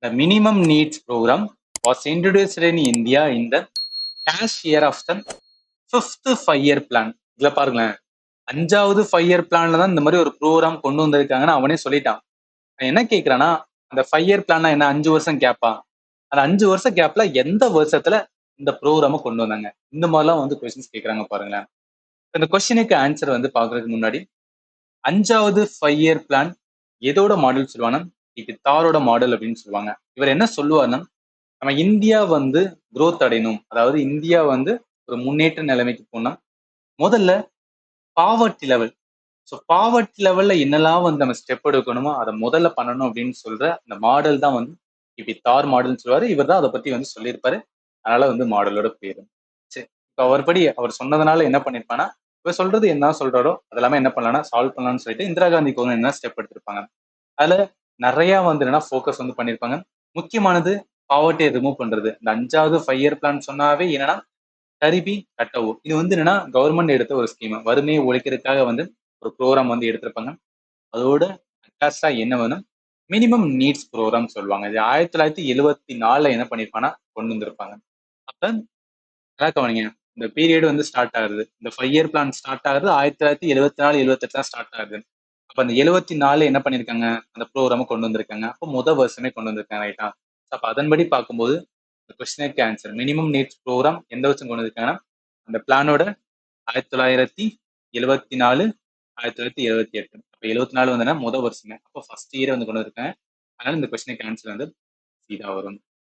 The minimum needs program was introduced in India in the last year of the fifth 5 year plan. இதுல பாருங்களேன், 5வது 5 year பிளான்ல தான் இந்த மாதிரி ஒரு ப்ரோக்ராம் கொண்டு வந்திருக்காங்கன்னு அவனே சொல்லிட்டான். என்ன கேட்கிறான்னா, அந்த 5 இயர் பிளான்னா என்ன, 5 வருஷம் கேப்பா? அந்த 5 வருஷம் கேப்ல எந்த வருஷத்துல இந்த ப்ரோக்ராம கொண்டு வந்தாங்க? இந்த மாதிரிலாம் வந்து கொஸ்டின்ஸ் கேட்கறாங்க பாருங்களேன். இந்த கொஸ்டினுக்கு ஆன்சர் வந்து பாக்குறதுக்கு முன்னாடி, 5வது 5 இயர் பிளான் எதோட மாடல் சொல்லுவாங்கன்னா, இது தாரோட மாடல் அப்படின்னு சொல்லுவாங்க. இவர் என்ன சொல்லுவாருன்னா, நம்ம இந்தியா வந்து growth அடையணும், அதாவது இந்தியா வந்து ஒரு முன்னேற்ற நிலைமைக்கு போனா முதல்ல பாவர்ட்டி லெவல். ஸோ பாவர்ட்டி லெவல்ல என்னெல்லாம் வந்து நம்ம ஸ்டெப் எடுக்கணுமோ அதை முதல்ல பண்ணணும் அப்படின்னு சொல்ற அந்த மாடல் தான் வந்து இப்படி தார் மாடல்னு சொல்லுவாரு. இவர் தான் அதை பத்தி வந்து சொல்லியிருப்பாரு. அதனால வந்து மாடலோட பேரு. சரி, இப்போ அவர்படி அவர் சொன்னதுனால என்ன பண்ணிருப்பானா, இவர் சொல்றது என்ன சொல்றாரோ அதெல்லாமே என்ன பண்ணலாம்னா சால்வ் பண்ணலாம்னு சொல்லிட்டு இந்திரா காந்தி கவர்மெண்ட் என்ன ஸ்டெப் எடுத்திருப்பாங்க. அதுல நிறைய வந்து என்னன்னா ஃபோக்கஸ் வந்து பண்ணியிருப்பாங்க. முக்கியமானது பாவர்ட்டியை ரிமூவ் பண்றது. இந்த 5வது 5 இயர் பிளான் சொன்னாவே என்னன்னா கரிபி கட்டவு. இது வந்து என்னன்னா கவர்மெண்ட் எடுத்த ஒரு ஸ்கீம். வறுமையை ஒழிக்கிறதுக்காக வந்து ஒரு ப்ரோக்ராம் வந்து எடுத்திருப்பாங்க. அதோட அட்டாச்சா என்ன வேணும், மினிமம் நீட்ஸ் ப்ரோக்ராம் சொல்லுவாங்க. இது 1974 என்ன பண்ணிருப்பாங்கன்னா கொண்டு வந்திருப்பாங்க. அப்ப நல்லா கவனிங்க, இந்த பீரியட் வந்து ஸ்டார்ட் ஆகுது, இந்த 5 இயர் பிளான் ஸ்டார்ட் ஆகுது 1974 78 தான் ஸ்டார்ட் ஆகுது. அப்ப அந்த 74 என்ன பண்ணிருக்காங்க, அந்த ப்ரோக்ராம கொண்டு வந்திருக்காங்க. அப்போ வருஷமே கொண்டு வந்திருக்காங்க, ரைட்டா? அப்ப அதன்படி பார்க்கும்போது இந்த கொஸ்டினுக்கு ஆன்சர் மினிமம் நீட்ஸ் ப்ரோக்ராம் எந்த வருஷம் கொண்டு வந்திருக்காங்கன்னா, அந்த பிளானோட 1974 1978. அப்ப 74 வந்து வருஷமே. அப்போ ஃபர்ஸ்ட் இயர் வந்து கொண்டு வந்திருக்காங்க. அதனால இந்த கொஸ்டினுக்கு ஆன்சர் வந்து இதா வரும்.